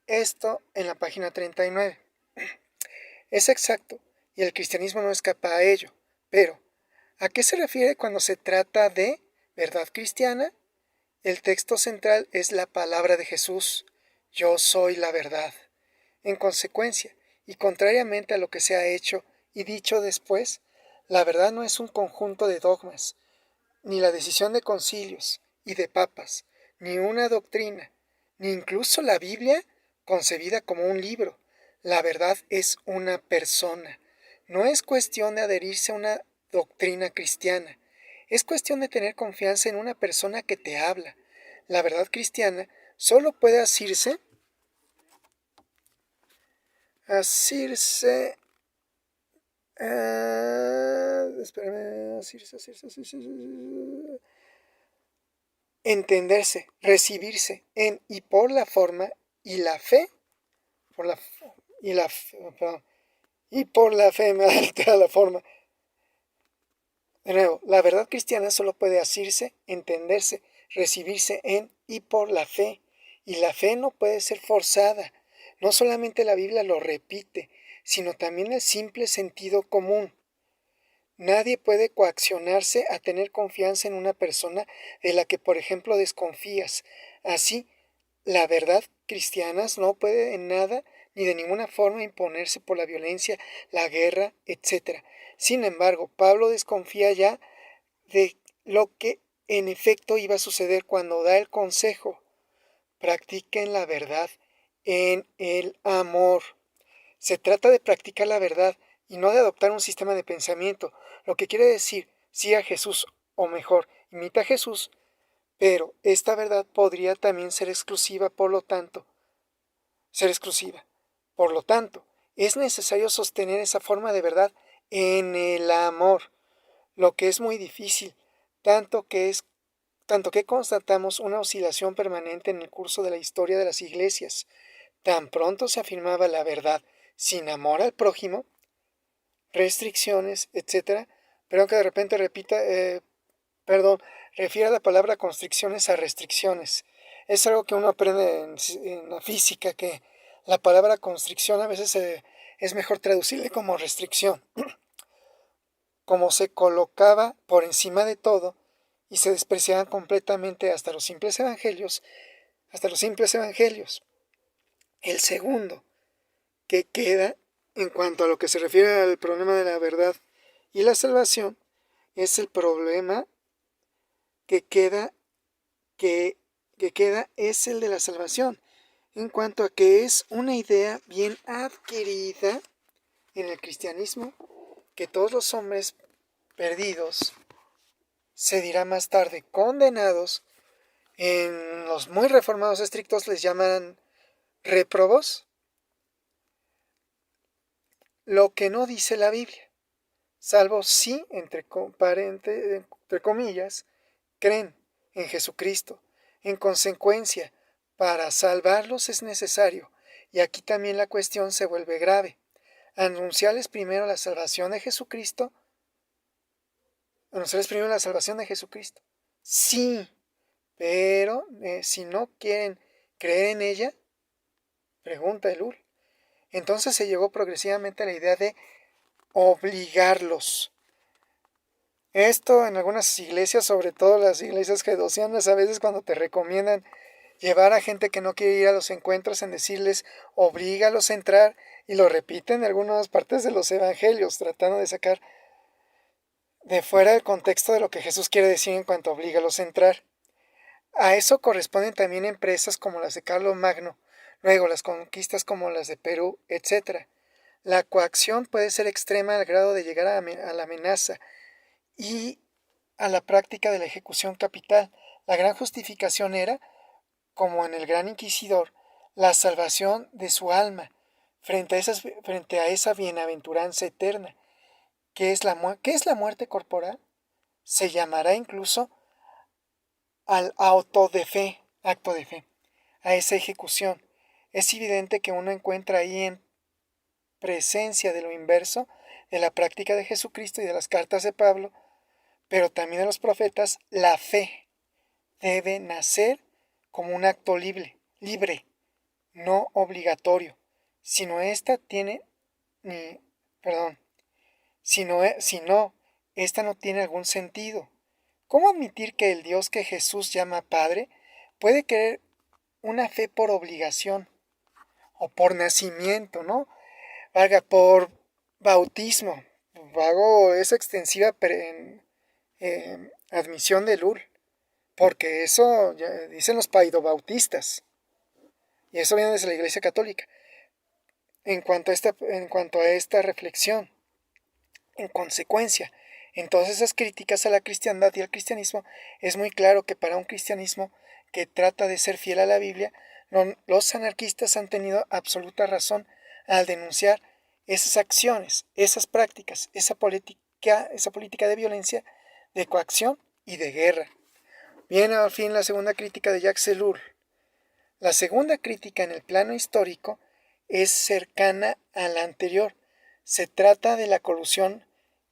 esto en la página 39. Es exacto, y el cristianismo no escapa a ello. Pero, ¿a qué se refiere cuando se trata de verdad cristiana? El texto central es la palabra de Jesús: yo soy la verdad. En consecuencia, y contrariamente a lo que se ha hecho y dicho después, la verdad no es un conjunto de dogmas, ni la decisión de concilios y de papas, ni una doctrina, ni incluso la Biblia concebida como un libro. La verdad es una persona. No es cuestión de adherirse a una doctrina cristiana. Es cuestión de tener confianza en una persona que te habla. La verdad cristiana solo puede asirse entenderse, recibirse en y por la forma y la fe, por la y la perdón, y por la fe me altera la forma. De nuevo, la verdad cristiana solo puede asirse, entenderse, recibirse en y por la fe, y la fe no puede ser forzada. No solamente la Biblia lo repite, sino también el simple sentido común. Nadie puede coaccionarse a tener confianza en una persona de la que, por ejemplo, desconfías. Así, la verdad cristiana no puede en nada ni de ninguna forma imponerse por la violencia, la guerra, etc. Sin embargo, Pablo desconfía ya de lo que en efecto iba a suceder cuando da el consejo: practiquen la verdad en el amor. Se trata de practicar la verdad y no de adoptar un sistema de pensamiento, lo que quiere decir: siga a Jesús, o mejor, imita a Jesús, pero esta verdad podría también ser exclusiva, por lo tanto, es necesario sostener esa forma de verdad en el amor, lo que es muy difícil, tanto que constatamos una oscilación permanente en el curso de la historia de las iglesias. Tan pronto se afirmaba la verdad sin amor al prójimo, restricciones, etc., pero que de repente refiere la palabra constricciones a restricciones. Es algo que uno aprende en la física, que la palabra constricción a veces es mejor traducirle como restricción. Como se colocaba por encima de todo y se despreciaban completamente hasta los simples evangelios. El segundo que queda en cuanto a lo que se refiere al problema de la verdad y la salvación es el problema que queda es el de la salvación, en cuanto a que es una idea bien adquirida en el cristianismo, que todos los hombres perdidos, se dirá más tarde condenados, en los muy reformados estrictos les llaman réprobos, lo que no dice la Biblia, salvo si, entre comillas, creen en Jesucristo. En consecuencia, para salvarlos es necesario, y aquí también la cuestión se vuelve grave, anunciarles primero la salvación de Jesucristo. Sí, pero si no quieren creer en ella, pregunta Elul. Entonces se llegó progresivamente a la idea de obligarlos. Esto en algunas iglesias, sobre todo las iglesias gedosianas, a veces cuando te recomiendan llevar a gente que no quiere ir a los encuentros, en decirles oblígalos a entrar, y lo repiten en algunas partes de los evangelios, tratando de sacar de fuera el contexto de lo que Jesús quiere decir en cuanto a oblígalos a entrar. A eso corresponden también empresas como las de Carlos Magno, luego las conquistas como las de Perú, etc. La coacción puede ser extrema al grado de llegar a la amenaza y a la práctica de la ejecución capital. La gran justificación era, como en el Gran Inquisidor, la salvación de su alma frente a esa bienaventuranza eterna. ¿Qué es la muerte corporal? Se llamará incluso al acto de fe, a esa ejecución. Es evidente que uno encuentra ahí, en presencia de lo inverso de la práctica de Jesucristo y de las cartas de Pablo, pero también de los profetas, la fe debe nacer como un acto libre, no obligatorio, sino esta tiene ni, perdón, si no, esta no tiene algún sentido. ¿Cómo admitir que el Dios que Jesús llama Padre puede querer una fe por obligación o por nacimiento, ¿no? Valga, por bautismo. Hago esa extensiva admisión de Lul, porque eso ya dicen los paidobautistas, y eso viene desde la Iglesia Católica. En cuanto a esta reflexión, en consecuencia, en todas esas críticas a la cristiandad y al cristianismo, es muy claro que para un cristianismo que trata de ser fiel a la Biblia, los anarquistas han tenido absoluta razón al denunciar esas acciones, esas prácticas, esa política de violencia, de coacción y de guerra. Viene al fin la segunda crítica de Jacques Ellul. La segunda crítica en el plano histórico es cercana a la anterior. Se trata de la colusión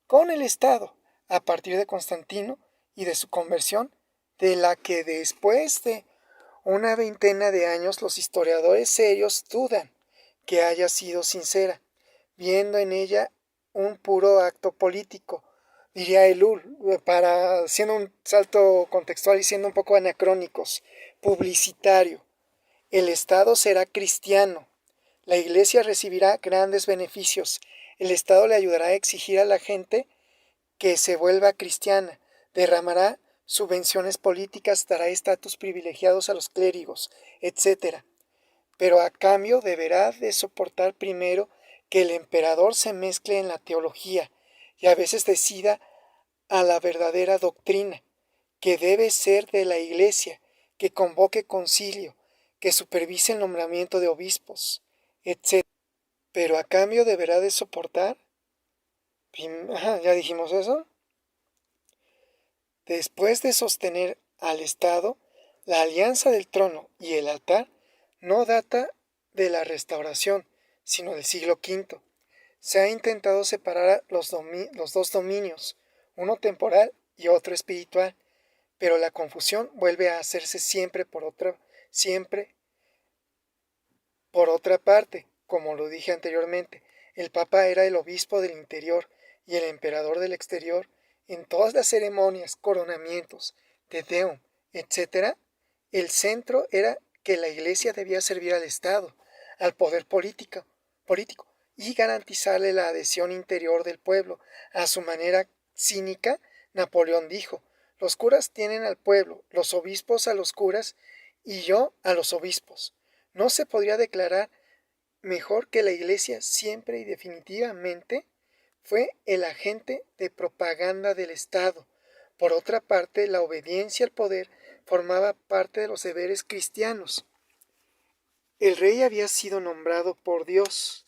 con el Estado a partir de Constantino y de su conversión, de la que después de una veintena de años los historiadores serios dudan que haya sido sincera, viendo en ella un puro acto político, diría Ellul, para siendo un salto contextual y siendo un poco anacrónicos, publicitario. El Estado será cristiano, la Iglesia recibirá grandes beneficios, el Estado le ayudará a exigir a la gente que se vuelva cristiana, derramará subvenciones políticas, dará estatus privilegiados a los clérigos, etc. Pero a cambio deberá de soportar primero que el emperador se mezcle en la teología y a veces decida a la verdadera doctrina, que debe ser de la Iglesia, que convoque concilio, que supervise el nombramiento de obispos, etc. Pero a cambio deberá de soportar, ya dijimos eso, después de sostener al Estado, la alianza del trono y el altar no data de la restauración, sino del siglo V. Se ha intentado separar los dos dominios, uno temporal y otro espiritual, pero la confusión vuelve a hacerse siempre por otra parte, como lo dije anteriormente. El Papa era el obispo del interior y el emperador del exterior. En todas las ceremonias, coronamientos, Te Deum, etc., el centro era que la Iglesia debía servir al Estado, al poder político y garantizarle la adhesión interior del pueblo. A su manera cínica, Napoleón dijo: los curas tienen al pueblo, los obispos a los curas y yo a los obispos. No se podría declarar mejor que la Iglesia siempre y definitivamente fue el agente de propaganda del Estado. Por otra parte, la obediencia al poder formaba parte de los deberes cristianos. El rey había sido nombrado por Dios.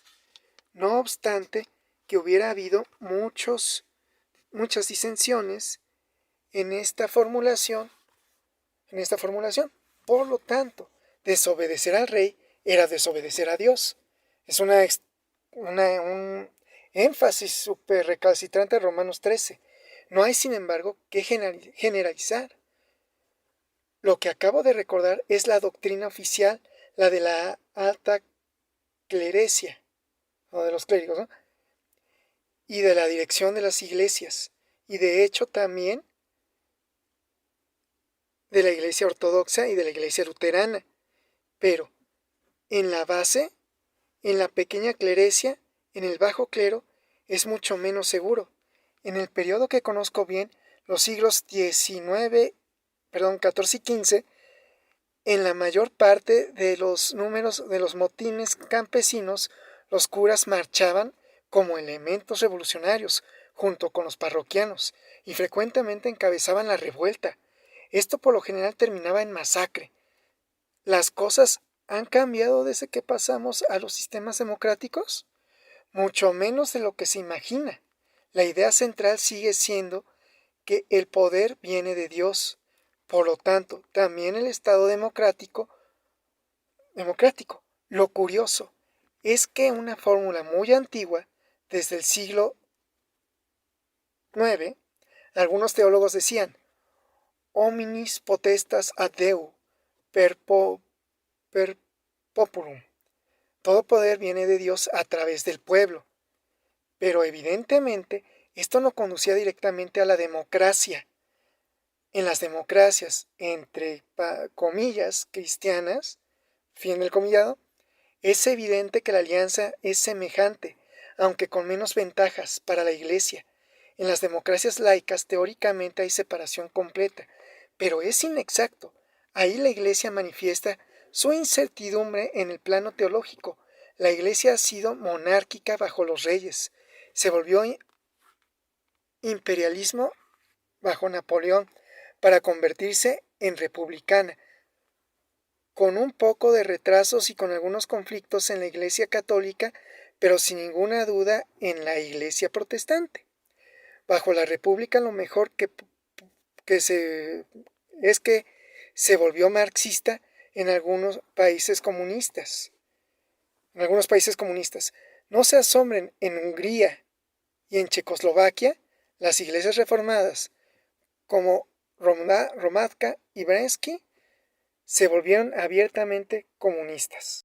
No obstante que hubiera habido muchas disensiones en esta formulación. Por lo tanto, desobedecer al rey era desobedecer a Dios. Es un énfasis súper recalcitrante de Romanos 13. No hay, sin embargo, que generalizar. Lo que acabo de recordar es la doctrina oficial, la de la alta clerecía, o de los clérigos, ¿no? Y de la dirección de las iglesias, y de hecho también de la iglesia ortodoxa y de la iglesia luterana. Pero en la base, en la pequeña clerecía, en el bajo clero, es mucho menos seguro. En el periodo que conozco bien, los siglos XIV y XV, en la mayor parte de los números de los motines campesinos, los curas marchaban como elementos revolucionarios junto con los parroquianos y frecuentemente encabezaban la revuelta. Esto por lo general terminaba en masacre. ¿Las cosas han cambiado desde que pasamos a los sistemas democráticos? Mucho menos de lo que se imagina. La idea central sigue siendo que el poder viene de Dios. Por lo tanto, también el Estado democrático. Lo curioso es que una fórmula muy antigua, desde el siglo IX, algunos teólogos decían: hominis potestas ad Deu per populum, Todo poder viene de Dios a través del pueblo, pero evidentemente esto no conducía directamente a la democracia. En las democracias, entre comillas, cristianas, fin del comillado, es evidente que la alianza es semejante, aunque con menos ventajas para la Iglesia. En las democracias laicas teóricamente hay separación completa, pero es inexacto. Ahí la Iglesia manifiesta su incertidumbre en el plano teológico. La Iglesia ha sido monárquica bajo los reyes. Se volvió imperialismo bajo Napoleón para convertirse en republicana, con un poco de retrasos y con algunos conflictos en la Iglesia católica, pero sin ninguna duda en la Iglesia protestante. Bajo la República lo mejor es que se volvió marxista en algunos países comunistas. No se asombren, en Hungría y en Checoslovaquia, las iglesias reformadas, como Hromadka y Brensky, se volvieron abiertamente comunistas.